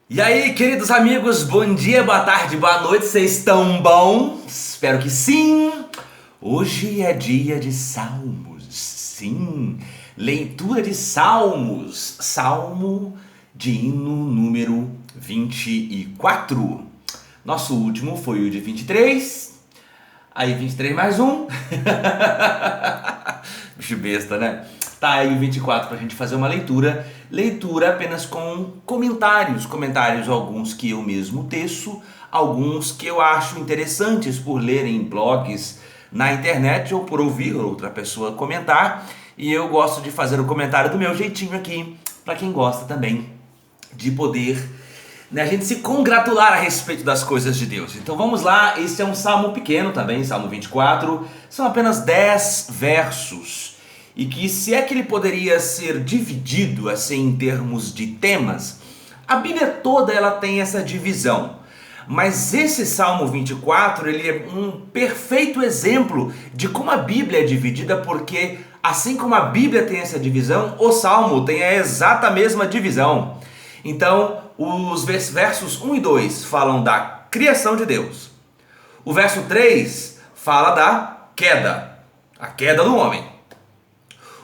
E aí, queridos amigos, bom dia, boa tarde, boa noite, vocês estão bom? Espero que sim! Hoje é dia de Salmos, sim, leitura de Salmos, Salmo de hino número 24. Nosso último foi o de 23, aí 23 mais um, bicho besta, né? Tá aí o 24 pra gente fazer uma leitura apenas com comentários alguns que eu mesmo teço, alguns que eu acho interessantes por ler em blogs na internet ou por ouvir outra pessoa comentar, e eu gosto de fazer o comentário do meu jeitinho aqui, pra quem gosta também de poder, né, a gente se congratular a respeito das coisas de Deus. Então vamos lá, esse é um salmo pequeno também, Salmo 24, são apenas 10 versos, e que se é que ele poderia ser dividido assim em termos de temas, a Bíblia toda ela tem essa divisão. Mas esse Salmo 24, ele é um perfeito exemplo de como a Bíblia é dividida, porque assim como a Bíblia tem essa divisão, o Salmo tem a exata mesma divisão. Então, os versos 1 e 2 falam da criação de Deus. O verso 3 fala da queda, a queda do homem.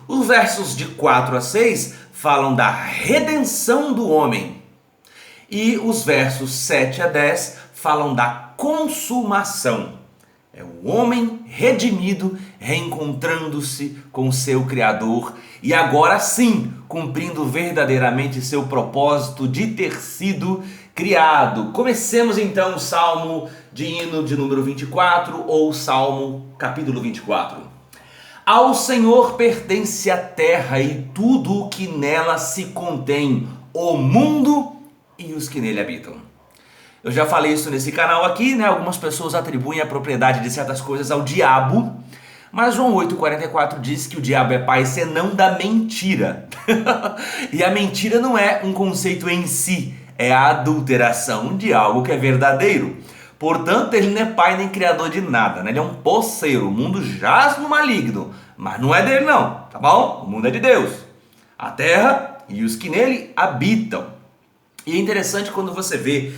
Os versos de 4 a 6 falam da redenção do homem. E os versos 7 a 10 falam da consumação. É o homem redimido, reencontrando-se com seu Criador e agora sim cumprindo verdadeiramente seu propósito de ter sido criado. Comecemos então o Salmo de hino de número 24 ou Salmo capítulo 24. Ao Senhor pertence a terra e tudo o que nela se contém, o mundo e os que nele habitam. Eu já falei isso nesse canal aqui, né? Algumas pessoas atribuem a propriedade de certas coisas ao diabo, mas João 8,44 diz que o diabo é pai senão da mentira. E a mentira não é um conceito em si, é a adulteração de algo que é verdadeiro. Portanto, ele não é pai nem criador de nada, né? Ele é um posseiro, o mundo jaz no maligno, mas não é dele não, tá bom? O mundo é de Deus, a terra e os que nele habitam. E é interessante quando você vê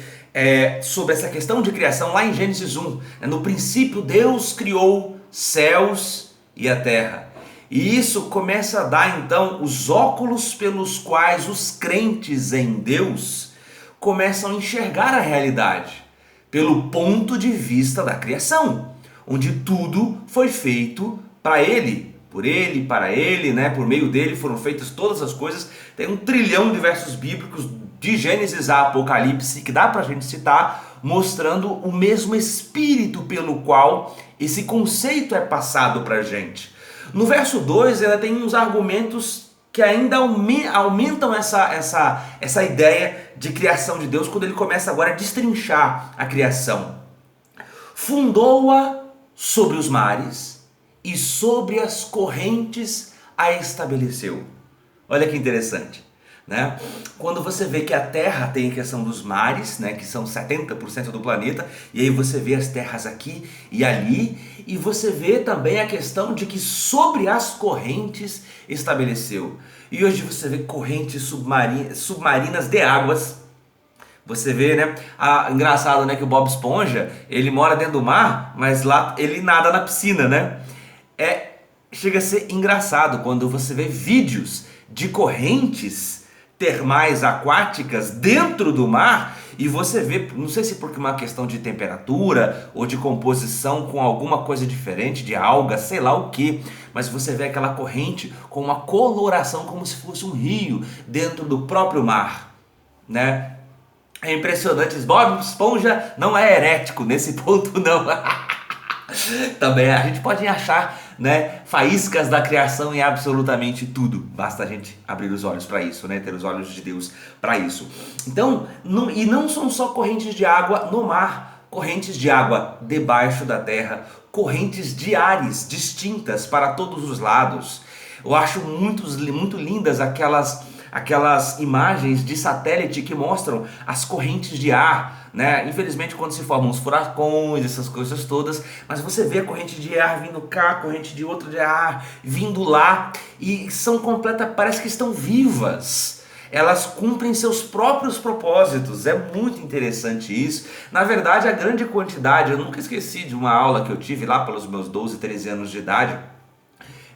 sobre essa questão de criação lá em Gênesis 1, no princípio Deus criou céus e a terra. E isso começa a dar então os óculos pelos quais os crentes em Deus começam a enxergar a realidade, pelo ponto de vista da criação, onde tudo foi feito para Ele, por Ele, para Ele, né? Por meio dele foram feitas todas as coisas. Tem 1 trilhão de versos bíblicos, de Gênesis a Apocalipse, que dá para a gente citar, mostrando o mesmo espírito pelo qual esse conceito é passado para a gente. No verso 2, ela tem uns argumentos que ainda aumentam essa ideia de criação de Deus, quando ele começa agora a destrinchar a criação. Fundou-a sobre os mares e sobre as correntes a estabeleceu. Olha que interessante, né? Quando você vê que a Terra tem a questão dos mares, né, que são 70% do planeta, e aí você vê as terras aqui e ali, e você vê também a questão de que sobre as correntes estabeleceu. E hoje você vê correntes submarinas de águas. Você vê, né? Engraçado, né, que o Bob Esponja, ele mora dentro do mar, mas lá ele nada na piscina, né? Chega a ser engraçado quando você vê vídeos de correntes termais aquáticas dentro do mar e você vê, não sei se por uma questão de temperatura ou de composição com alguma coisa diferente, de alga, sei lá o que, mas você vê aquela corrente com uma coloração como se fosse um rio dentro do próprio mar, né? É impressionante. Bob Esponja não é herético nesse ponto não. Também a gente pode achar, né, faíscas da criação em absolutamente tudo. Basta a gente abrir os olhos para isso, né, ter os olhos de Deus para isso. Então, não são só correntes de água no mar, correntes de água debaixo da terra, correntes de ares distintas para todos os lados. Eu acho muito lindas aquelas imagens de satélite que mostram as correntes de ar, né? Infelizmente quando se formam os furacões, essas coisas todas, mas você vê a corrente de ar vindo cá, a corrente de outra de ar vindo lá, e são completas, parece que estão vivas. elas cumprem seus próprios propósitos. É muito interessante isso. Na verdade, a grande quantidade, eu nunca esqueci de uma aula que eu tive lá pelos meus 12, 13 anos de idade,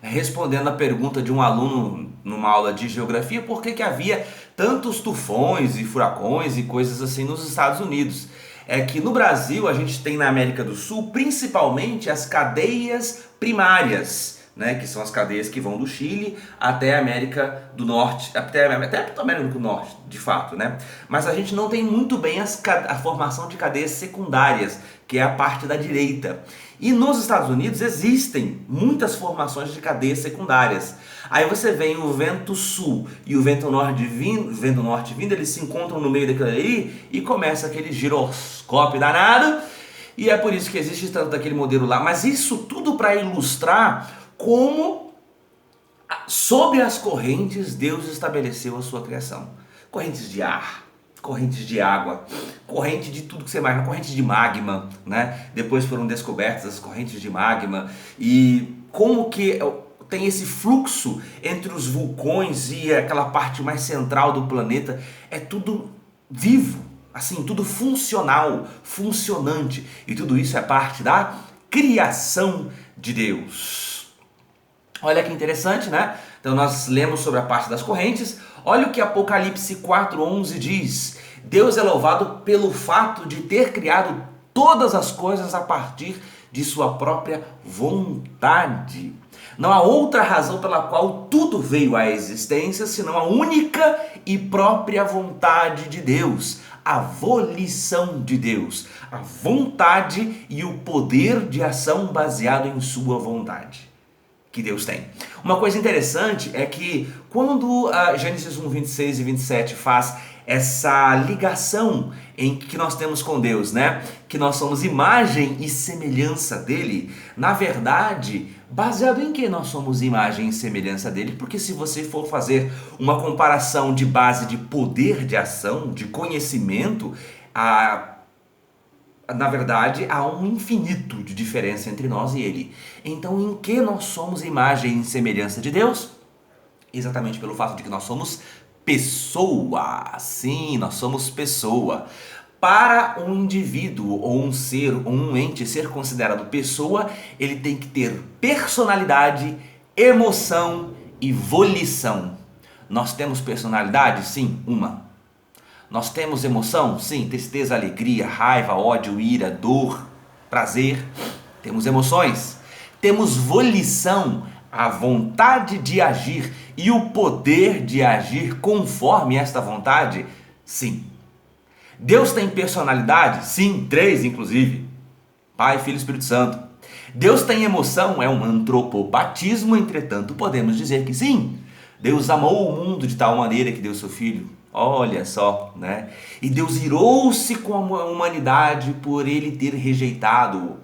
respondendo a pergunta de um aluno numa aula de geografia, por que havia tantos tufões e furacões e coisas assim nos Estados Unidos. É que no Brasil a gente tem, na América do Sul, principalmente as cadeias primárias, né, que são as cadeias que vão do Chile até a América do Norte, até a América do Norte, de fato, né? Mas a gente não tem muito bem a formação de cadeias secundárias, que é a parte da direita. E nos Estados Unidos existem muitas formações de cadeias secundárias. Aí você vem o vento sul e o vento norte vindo, eles se encontram no meio daquilo ali e começa aquele giroscópio danado. E é por isso que existe tanto daquele modelo lá. Mas isso tudo para ilustrar como, sob as correntes, Deus estabeleceu a sua criação. Correntes de ar, correntes de água, corrente de tudo que você imagina, corrente de magma, né? Depois foram descobertas as correntes de magma e como que tem esse fluxo entre os vulcões e aquela parte mais central do planeta. É tudo vivo, assim, tudo funcional, funcionante, e tudo isso é parte da criação de Deus. Olha que interessante, né? Então nós lemos sobre a parte das correntes. Olha o que Apocalipse 4:11 diz: Deus é louvado pelo fato de ter criado todas as coisas a partir de sua própria vontade. Não há outra razão pela qual tudo veio à existência, senão a única e própria vontade de Deus, a volição de Deus, a vontade e o poder de ação baseado em sua vontade que Deus tem. Uma coisa interessante é que quando a Gênesis 1, 26 e 27 faz essa ligação em que nós temos com Deus, né? Que nós somos imagem e semelhança dele. Na verdade, baseado em que nós somos imagem e semelhança dele? Porque se você for fazer uma comparação de base de poder de ação, de conhecimento, na verdade, há um infinito de diferença entre nós e ele. Então, em que nós somos imagem e semelhança de Deus? Exatamente pelo fato de que nós somos pessoa. Sim, nós somos pessoa. Para um indivíduo ou um ser ou um ente ser considerado pessoa, ele tem que ter personalidade, emoção e volição. Nós temos personalidade? Sim, uma. Nós temos emoção? Sim, tristeza, alegria, raiva, ódio, ira, dor, prazer. Temos emoções. Temos volição, a vontade de agir e o poder de agir conforme esta vontade? Sim. Deus tem personalidade? Sim, 3 inclusive. Pai, Filho e Espírito Santo. Deus tem emoção? É um antropopatismo, entretanto podemos dizer que sim. Deus amou o mundo de tal maneira que deu seu Filho. Olha só, né? E Deus irou-se com a humanidade por ele ter rejeitado.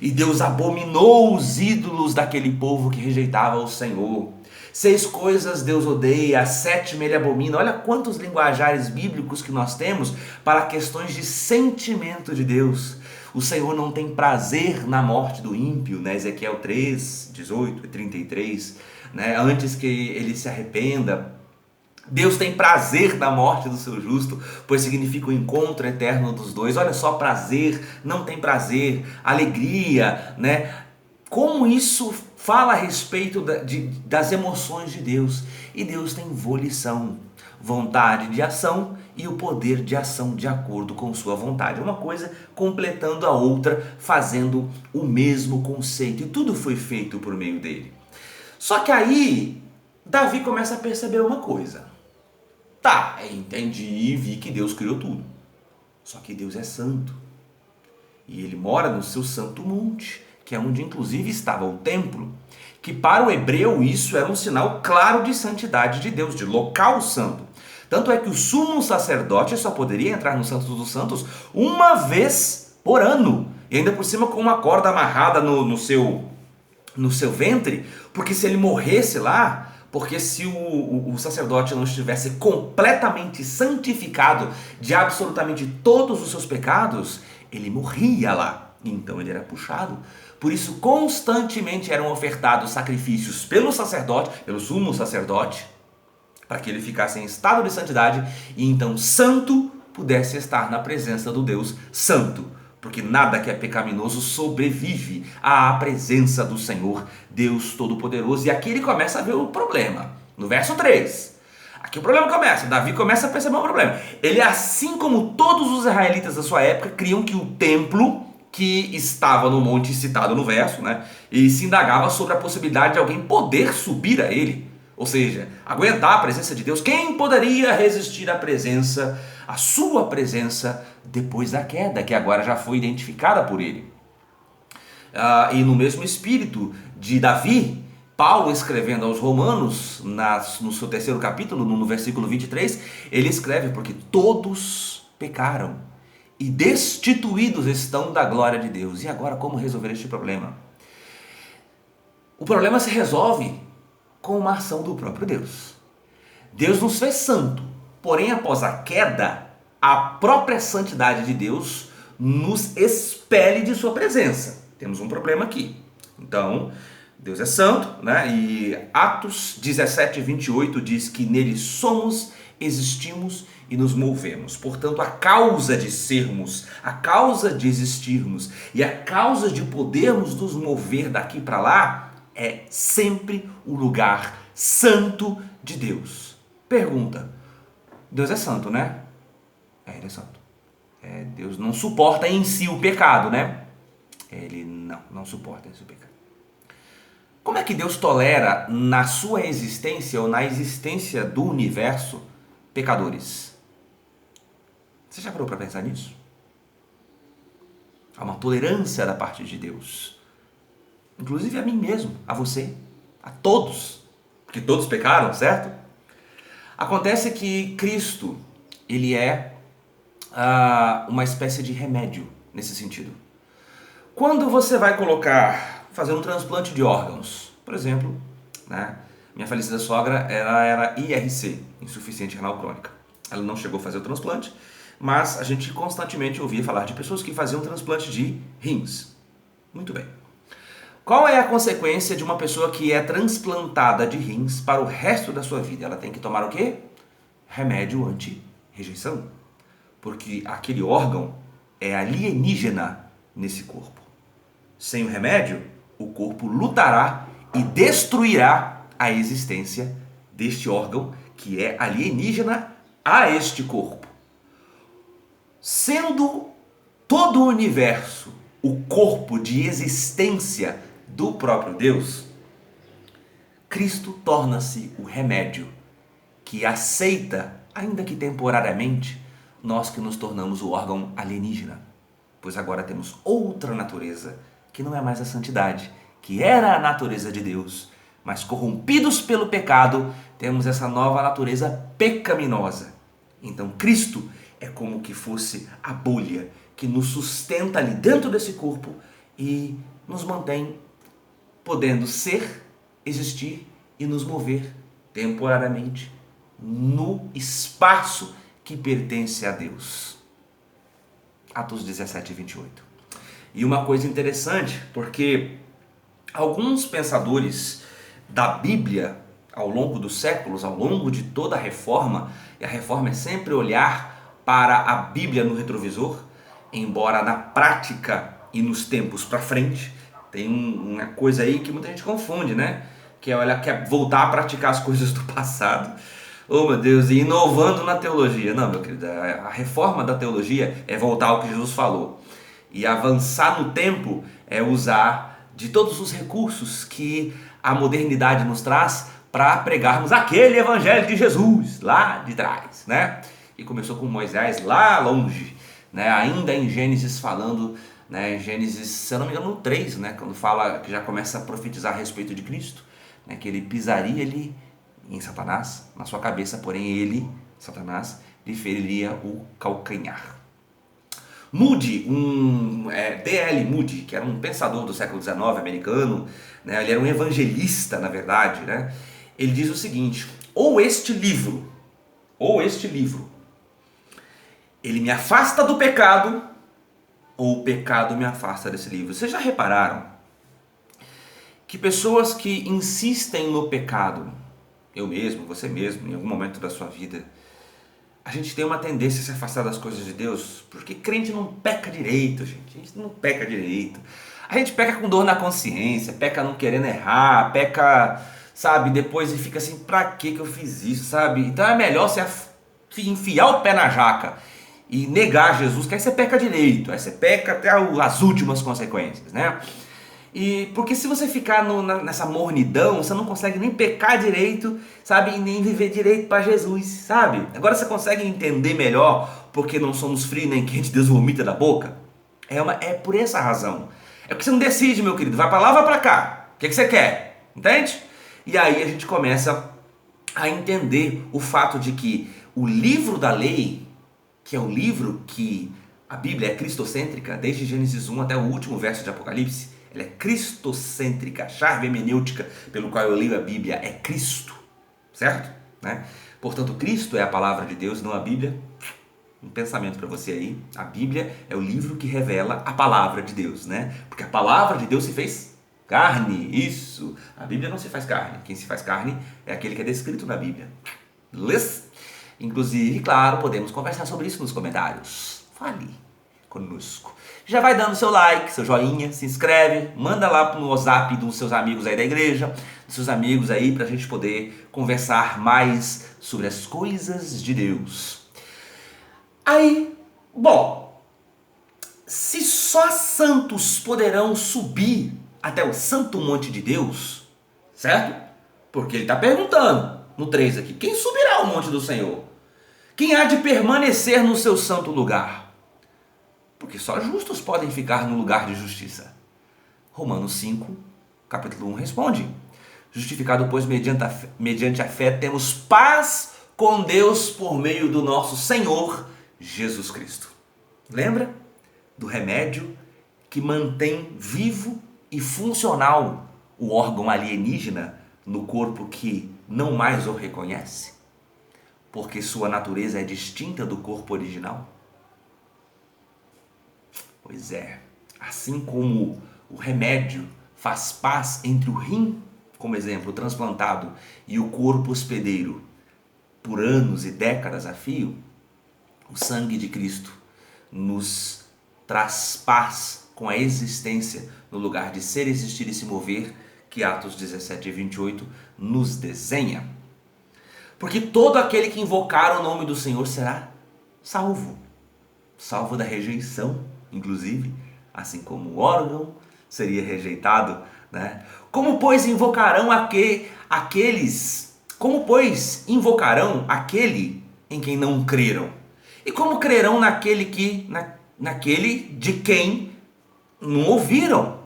E Deus abominou os ídolos daquele povo que rejeitava o Senhor. 6 coisas Deus odeia, a 7ª ele abomina. Olha quantos linguajares bíblicos que nós temos para questões de sentimento de Deus. O Senhor não tem prazer na morte do ímpio, né? Ezequiel 3, 18 e 33, né? Antes que ele se arrependa. Deus tem prazer na morte do seu justo, pois significa o encontro eterno dos dois. Olha só, prazer, não tem prazer, alegria, né? Como isso fala a respeito das emoções de Deus. E Deus tem volição, vontade de ação e o poder de ação de acordo com sua vontade. Uma coisa completando a outra, fazendo o mesmo conceito. E tudo foi feito por meio dele. Só que aí, Davi começa a perceber uma coisa. Tá, entendi e vi que Deus criou tudo. Só que Deus é santo. E ele mora no seu santo monte, que é onde inclusive estava o templo, que para o hebreu isso era um sinal claro de santidade de Deus, de local santo. Tanto é que o sumo sacerdote só poderia entrar no Santo dos Santos uma vez por ano. E ainda por cima com uma corda amarrada no seu ventre, porque se ele morresse lá, porque se o sacerdote não estivesse completamente santificado de absolutamente todos os seus pecados, ele morria lá. Então ele era puxado. Por isso constantemente eram ofertados sacrifícios pelo sacerdote, pelo sumo sacerdote, para que ele ficasse em estado de santidade e então santo pudesse estar na presença do Deus santo. Porque nada que é pecaminoso sobrevive à presença do Senhor, Deus Todo-Poderoso. E aqui ele começa a ver o problema. No verso 3. Aqui o problema começa. Davi começa a perceber o problema. Ele, assim como todos os israelitas da sua época, criam que o templo que estava no monte citado no verso, né, e se indagava sobre a possibilidade de alguém poder subir a ele. Ou seja, aguentar a presença de Deus. Quem poderia resistir à sua presença depois da queda, que agora já foi identificada por ele? E no mesmo espírito de Davi, Paulo escrevendo aos Romanos, no seu terceiro capítulo, no versículo 23, ele escreve: porque todos pecaram e destituídos estão da glória de Deus. E agora, como resolver este problema? O problema se resolve com uma ação do próprio Deus. Deus nos fez santo, porém após a queda, a própria santidade de Deus nos expele de sua presença. Temos um problema aqui. Então, Deus é santo, né? E Atos 17, 28 diz que nele somos, existimos e nos movemos. Portanto, a causa de sermos, a causa de existirmos e a causa de podermos nos mover daqui para lá é sempre o lugar santo de Deus. Pergunta: Deus é santo, né? Ele é santo. Deus não suporta em si o pecado, né? Ele não suporta em si o pecado. Como é que Deus tolera na sua existência ou na existência do universo pecadores? Você já parou para pensar nisso? Há uma tolerância da parte de Deus. Inclusive a mim mesmo, a você, a todos, porque todos pecaram, certo? Acontece que Cristo, ele é uma espécie de remédio nesse sentido. Quando você vai fazer um transplante de órgãos, por exemplo, né, minha falecida sogra, ela era IRC, insuficiente renal crônica. Ela não chegou a fazer o transplante, mas a gente constantemente ouvia falar de pessoas que faziam transplante de rins. Muito bem. Qual é a consequência de uma pessoa que é transplantada de rins para o resto da sua vida? Ela tem que tomar o quê? Remédio anti-rejeição. Porque aquele órgão é alienígena nesse corpo. Sem o remédio, o corpo lutará e destruirá a existência deste órgão que é alienígena a este corpo. Sendo todo o universo o corpo de existência do próprio Deus, Cristo torna-se o remédio que aceita, ainda que temporariamente, nós que nos tornamos o órgão alienígena, pois agora temos outra natureza, que não é mais a santidade, que era a natureza de Deus, mas corrompidos pelo pecado, temos essa nova natureza pecaminosa. Então Cristo é como que fosse a bolha que nos sustenta ali dentro desse corpo e nos mantém podendo ser, existir e nos mover temporariamente no espaço que pertence a Deus. Atos 17, 28. E uma coisa interessante, porque alguns pensadores da Bíblia, ao longo dos séculos, ao longo de toda a Reforma, e a Reforma é sempre olhar para a Bíblia no retrovisor, embora na prática e nos tempos para frente, tem uma coisa aí que muita gente confunde, né? Que é voltar a praticar as coisas do passado. Oh meu Deus, e inovando na teologia. Não, meu querido, a reforma da teologia é voltar ao que Jesus falou. E avançar no tempo é usar de todos os recursos que a modernidade nos traz para pregarmos aquele evangelho de Jesus lá de trás, né? E começou com Moisés lá longe, né? Ainda em Gênesis falando, né? Em Gênesis, se eu não me engano, no 3, né? Quando fala que já começa a profetizar a respeito de Cristo, né? Que ele pisaria ali em Satanás, na sua cabeça, porém ele, Satanás, lhe feriria o calcanhar. Moody, D.L. Moody, que era um pensador do século XIX americano, né? Ele era um evangelista, na verdade, né? Ele diz o seguinte: ou este livro, ele me afasta do pecado, ou o pecado me afasta desse livro. Vocês já repararam que pessoas que insistem no pecado, eu mesmo, você mesmo, em algum momento da sua vida, a gente tem uma tendência a se afastar das coisas de Deus, porque crente não peca direito, gente. A gente não peca direito. A gente peca com dor na consciência, peca não querendo errar, peca, sabe, depois e fica assim, pra que eu fiz isso, sabe? Então é melhor você enfiar o pé na jaca e negar Jesus, que aí você peca direito, aí você peca até as últimas consequências, né? E porque se você ficar nessa mornidão, você não consegue nem pecar direito, sabe? E nem viver direito para Jesus, sabe? Agora você consegue entender melhor porque não somos frios nem quente, Deus vomita da boca? É por essa razão. É porque você não decide, meu querido, vai para lá ou vai para cá? O que você quer? Entende? E aí a gente começa a entender o fato de que o livro da lei, que é o livro que a Bíblia é cristocêntrica, desde Gênesis 1 até o último verso de Apocalipse, ela é cristocêntrica, a chave hermenêutica pelo qual eu leio a Bíblia é Cristo, certo? Né? Portanto, Cristo é a palavra de Deus, não a Bíblia. Um pensamento para você aí, a Bíblia é o livro que revela a palavra de Deus, né? Porque a palavra de Deus se fez carne, isso. A Bíblia não se faz carne, quem se faz carne é aquele que é descrito na Bíblia. Beleza? Inclusive, claro, podemos conversar sobre isso nos comentários. Fale conosco. Já vai dando seu like, seu joinha, se inscreve, manda lá no WhatsApp dos seus amigos aí da igreja, dos seus amigos aí, pra gente poder conversar mais sobre as coisas de Deus. Aí, bom, se só santos poderão subir até o santo monte de Deus, certo? Porque ele está perguntando no 3 aqui, quem subirá ao monte do Senhor? Quem há de permanecer no seu santo lugar? Porque só justos podem ficar no lugar de justiça. Romanos 5, capítulo 1 responde: justificado, pois, mediante a fé, temos paz com Deus por meio do nosso Senhor Jesus Cristo. Lembra do remédio que mantém vivo e funcional o órgão alienígena no corpo que não mais o reconhece? Porque sua natureza é distinta do corpo original? Pois é, assim como o remédio faz paz entre o rim, como exemplo, transplantado, e o corpo hospedeiro por anos e décadas a fio, o sangue de Cristo nos traz paz com a existência no lugar de ser, existir e se mover, que Atos 17 e 28 nos desenha. Porque todo aquele que invocar o nome do Senhor será salvo. Salvo da rejeição, inclusive, assim como o órgão seria rejeitado, né? Como, pois, invocarão aquele em quem não creram? E como crerão naquele de quem não ouviram?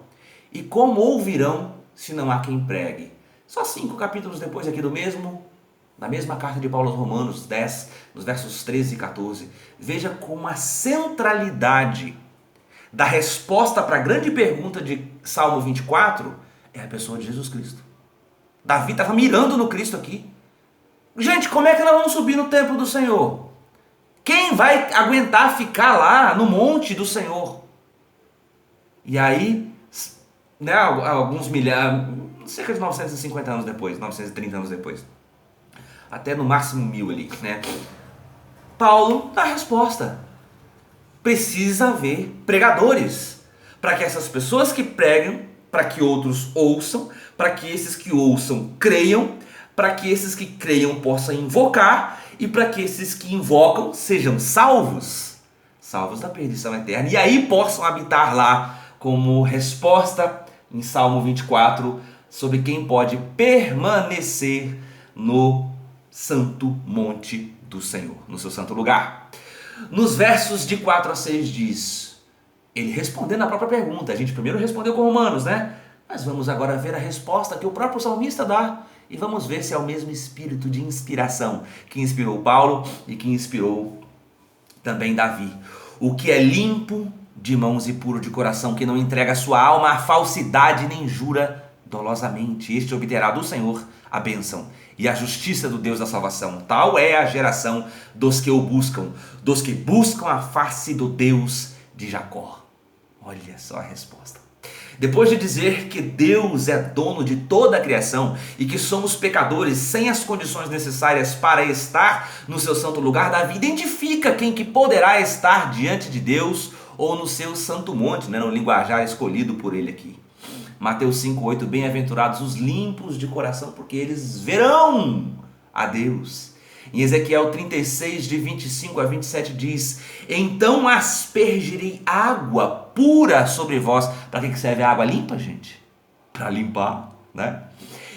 E como ouvirão se não há quem pregue? Só 5 capítulos depois aqui da mesma carta de Paulo aos Romanos 10, nos versos 13 e 14, veja como a centralidade da resposta para a grande pergunta de Salmo 24 é a pessoa de Jesus Cristo. Davi estava mirando no Cristo aqui. Gente, como é que nós vamos subir no templo do Senhor? Quem vai aguentar ficar lá no monte do Senhor? E aí, né, alguns milhares, cerca de 950 anos depois, 930 anos depois, até no máximo 1000 ali, né? Paulo dá a resposta. Precisa haver pregadores para que essas pessoas que pregam, para que outros ouçam, para que esses que ouçam creiam, para que esses que creiam possam invocar e para que esses que invocam sejam salvos da perdição eterna, e aí possam habitar lá como resposta em Salmo 24 sobre quem pode permanecer no santo monte do Senhor, no seu santo lugar. Nos versos de 4 a 6 diz, ele respondendo a própria pergunta. A gente primeiro respondeu com Romanos, né? Mas vamos agora ver a resposta que o próprio salmista dá e vamos ver se é o mesmo espírito de inspiração que inspirou Paulo e que inspirou também Davi. O que é limpo de mãos e puro de coração, que não entrega sua alma à falsidade nem jura dolosamente, este obterá do Senhor a bênção e a justiça do Deus da salvação. Tal é a geração dos que o buscam, dos que buscam a face do Deus de Jacó. Olha só a resposta. Depois de dizer que Deus é dono de toda a criação e que somos pecadores sem as condições necessárias para estar no seu santo lugar, Davi identifica quem que poderá estar diante de Deus ou no seu santo monte, né, no linguajar escolhido por ele aqui. Mateus 5,8, bem-aventurados os limpos de coração, porque eles verão a Deus. Em Ezequiel 36, de 25 a 27 diz, então aspergirei água pura sobre vós. Para que serve a água limpa, gente? Para limpar, né?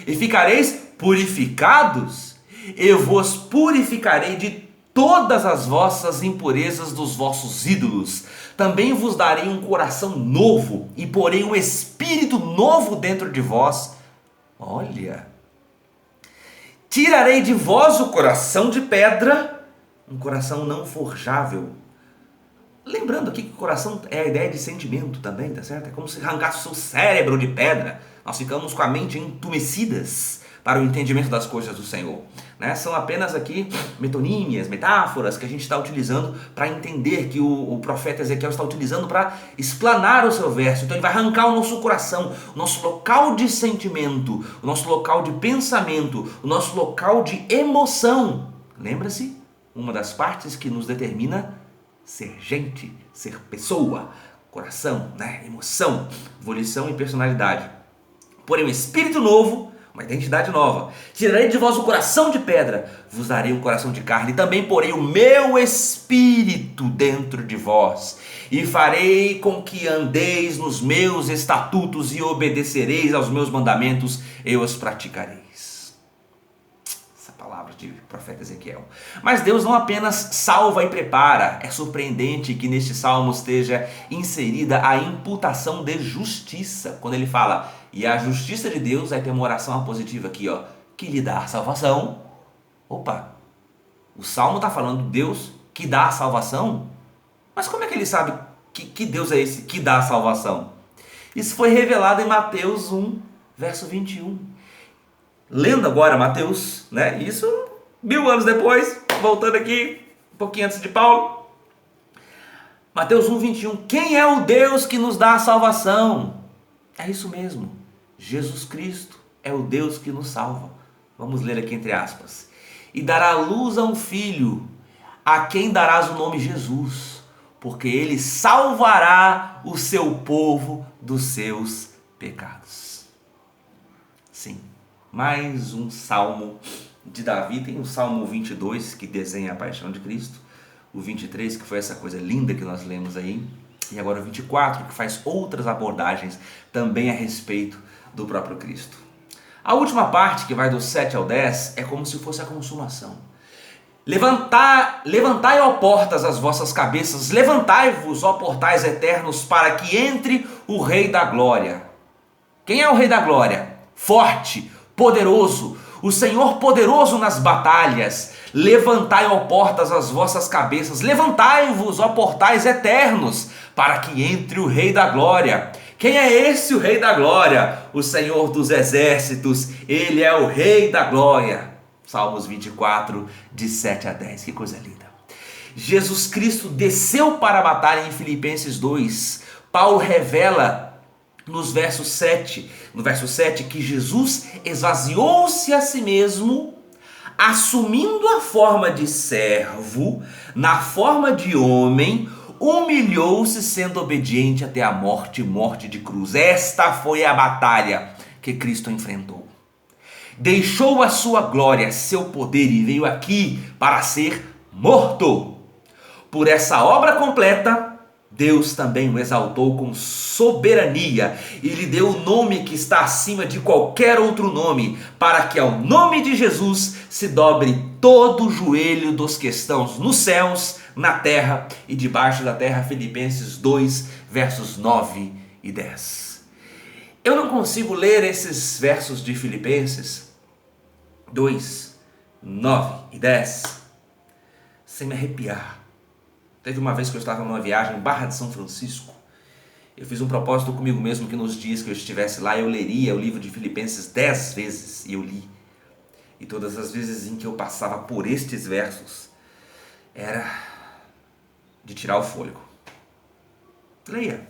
E ficareis purificados, eu vos purificarei de todas as vossas impurezas dos vossos ídolos. Também vos darei um coração novo e porei um espírito novo dentro de vós. Olha... tirarei de vós o coração de pedra, um coração não forjável. Lembrando aqui que o coração é a ideia de sentimento também, tá certo? É como se arrancasse o seu cérebro de pedra. Nós ficamos com a mente entumecidas para o entendimento das coisas do Senhor, né? São apenas aqui metonímias, metáforas que a gente está utilizando para entender que o profeta Ezequiel está utilizando para explanar o seu verso. Então ele vai arrancar o nosso coração, o nosso local de sentimento, o nosso local de pensamento, o nosso local de emoção. Lembra-se? Uma das partes que nos determina ser gente, ser pessoa, coração, né? Emoção, volição e personalidade. Porém, um espírito novo, uma identidade nova. Tirarei de vós o coração de pedra, vos darei um coração de carne, e também porei o meu espírito dentro de vós, e farei com que andeis nos meus estatutos e obedecereis aos meus mandamentos, eu os praticareis. Essa palavra de profeta Ezequiel. Mas Deus não apenas salva e prepara, é surpreendente que neste salmo esteja inserida a imputação de justiça, quando ele fala... e a justiça de Deus, aí tem uma oração positiva aqui, ó, que lhe dá a salvação. Opa, o Salmo está falando de Deus que dá a salvação? Mas como é que ele sabe que Deus é esse que dá a salvação? Isso foi revelado em Mateus 1, verso 21. Lendo agora Mateus, né? Isso 1000 anos depois, voltando aqui, um pouquinho antes de Paulo. Mateus 1, 21. Quem é o Deus que nos dá a salvação? É isso mesmo. Jesus Cristo é o Deus que nos salva. Vamos ler aqui entre aspas. E dará luz a um filho, a quem darás o nome Jesus, porque ele salvará o seu povo dos seus pecados. Sim, mais um salmo de Davi. Tem o Salmo 22, que desenha a paixão de Cristo. O 23, que foi essa coisa linda que nós lemos aí. E agora o 24, que faz outras abordagens também a respeito do próprio Cristo. A última parte, que vai do 7 ao 10, é como se fosse a consumação. Levantai, ó portas, as vossas cabeças, levantai-vos, ó portais eternos, para que entre o Rei da Glória. Quem é o Rei da Glória? Forte, poderoso, o Senhor poderoso nas batalhas. Levantai, ó portas, as vossas cabeças, levantai-vos, ó portais eternos, para que entre o Rei da Glória. Quem é esse o Rei da Glória? O Senhor dos Exércitos, Ele é o Rei da Glória. Salmos 24, de 7 a 10, que coisa linda. Jesus Cristo desceu para a batalha em Filipenses 2. Paulo revela no verso 7, que Jesus esvaziou-se a si mesmo, assumindo a forma de servo, na forma de homem, humilhou-se sendo obediente até a morte de cruz. Esta foi a batalha que Cristo enfrentou. Deixou a sua glória, seu poder e veio aqui para ser morto. Por essa obra completa, Deus também o exaltou com soberania e lhe deu o nome que está acima de qualquer outro nome, para que ao nome de Jesus se dobre todo o joelho dos que estão nos céus, na terra e debaixo da terra. Filipenses 2, versos 9 e 10. Eu não consigo ler esses versos de Filipenses 2, 9 e 10 sem me arrepiar. Teve uma vez que eu estava numa viagem em Barra de São Francisco. Eu fiz um propósito comigo mesmo que nos dias que eu estivesse lá eu leria o livro de Filipenses 10 vezes, e eu li. E todas as vezes em que eu passava por estes versos, era de tirar o fôlego. Leia,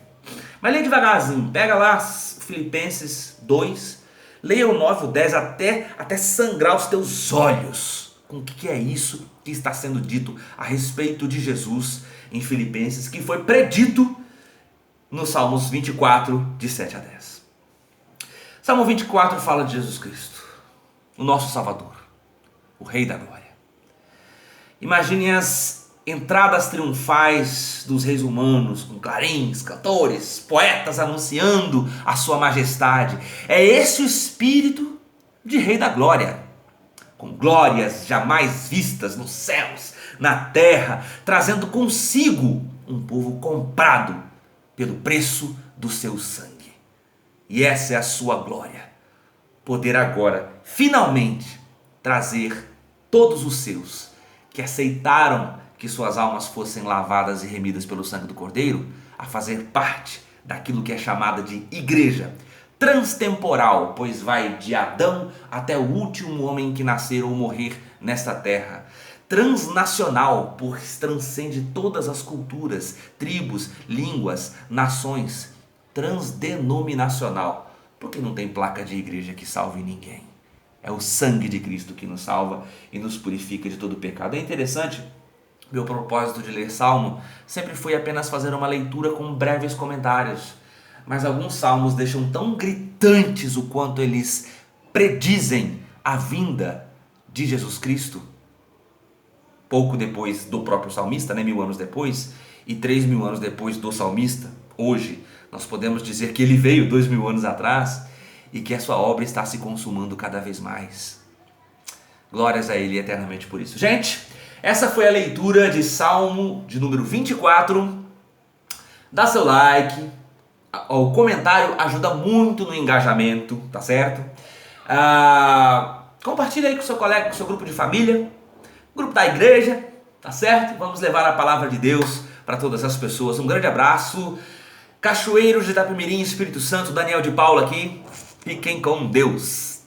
Mas leia devagarzinho, pega lá Filipenses 2, leia o 9 e o 10 até sangrar os teus olhos com o que é isso que está sendo dito a respeito de Jesus em Filipenses, que foi predito nos Salmos 24, de 7 a 10. Salmo 24 fala de Jesus Cristo, o nosso Salvador, o Rei da Glória. Imagine as entradas triunfais dos reis humanos, com clarins, cantores, poetas anunciando a sua majestade. É esse o espírito de Rei da Glória, com glórias jamais vistas nos céus, na terra, trazendo consigo um povo comprado pelo preço do seu sangue. E essa é a sua glória, poder agora, finalmente, trazer todos os seus que aceitaram que suas almas fossem lavadas e remidas pelo sangue do Cordeiro, a fazer parte daquilo que é chamada de igreja transtemporal, pois vai de Adão até o último homem que nascer ou morrer nesta terra. Transnacional, pois transcende todas as culturas, tribos, línguas, nações. Transdenominacional, porque não tem placa de igreja que salve ninguém. É o sangue de Cristo que nos salva e nos purifica de todo pecado. É interessante, meu propósito de ler Salmo sempre foi apenas fazer uma leitura com breves comentários. Mas alguns salmos deixam tão gritantes o quanto eles predizem a vinda de Jesus Cristo. Pouco depois do próprio salmista, 1000 anos depois, e 3000 anos depois do salmista, hoje, nós podemos dizer que ele veio 2000 anos atrás e que a sua obra está se consumando cada vez mais. Glórias a ele eternamente por isso. Gente, essa foi a leitura de Salmo de número 24. Dá seu like, o comentário ajuda muito no engajamento, tá certo? Compartilha aí com seu colega, com seu grupo de família, grupo da igreja, tá certo? Vamos levar a palavra de Deus para todas as pessoas. Um grande abraço. Cachoeiros de Itapemirim, Espírito Santo, Daniel de Paula aqui. Fiquem com Deus.